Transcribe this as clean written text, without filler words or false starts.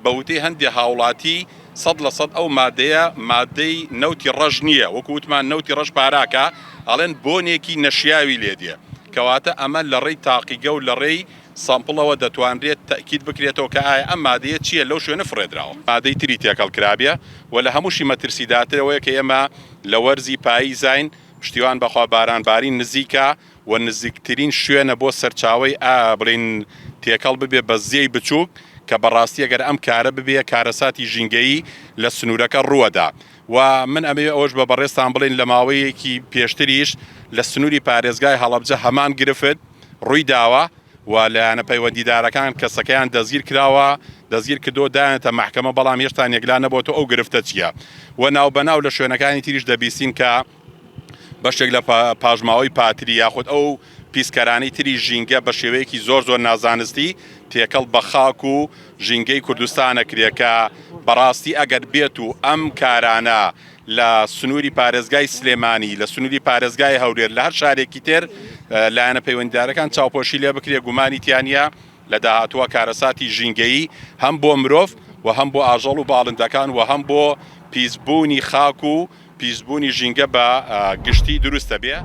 بەوتەی هەندێک هاوڵاتی 100% ئەو مادەی نەوتی ڕەش نییە، وەکووتمان نەوتی ڕەش پاراکە ئەڵێن بۆنێکی نەشیاوی لێدێ، کەواتە ئەمە لە ڕێی تاقیگە و لە ڕێی سامپڵەوە دەتوانرێت تەکید بکرێتەوە کە ئایا ئەم مادەیە چییە لەو شوێنە فڕێدراوە. مادەی تری تێکەڵ کرابێ و لە هەمووشی مەترسیداترەوەی کە ئێمە لە وەرزی پاییزین پشتیوان بەخوا بارانباری نزیکە و نزیکترین شوێنە بۆ سەرچاوی بڵین تێکەڵ ببێ بە زێی بچووک کە بەڕاستی ئەگەر ئەم کارە ببێ کارەساتی ژینگەیی لە سنوورەکە ڕووەدا. و من ئەمێ ئەوەش بە بەڕێستان بڵین لە ماوەیەکی پێشتریش لە سنووری پارێزگای هەڵەبجە هەمان گرفت ڕووی داوە و لایەنە پەیوەندیدارەکان کەسەکەیان دەستگیر کراوە، دەستگیر کردو دایەتە محکەمە، بەڵام هێشتا یەکلا نەبووەوە ئەو گرفتە چییە. و ناوبەناو لە شوێنەکانی تریش دەبیستین کە بەشێک لە پاژماوەی پاتری یاخود ئەو پیسکەرانی تری ژینگە بە شێوەیەکی زۆر نازانستی تێکەڵ بە خاک و ژینگەی کوردستانە کرێکە بەڕاستی ئەگەر بێت و ئەم کارانە لە سنووری پارێزگای سلێمانی، لە سنووری پارێزگای هەولێر، لە هەر شارێکی تر لایەنە پەیوەندیدارەکان چاوپۆشی لێ بکرێ گومانی تیانە لە داهاتووە کارەساتی ژینگەیی هەم بۆ مرۆڤ و هەم بۆ ئاژەڵ و باڵندەکان و هەم بۆ پیسبوونی خاک و پیسبوونی ژینگە بە گشتی دروستە بێ.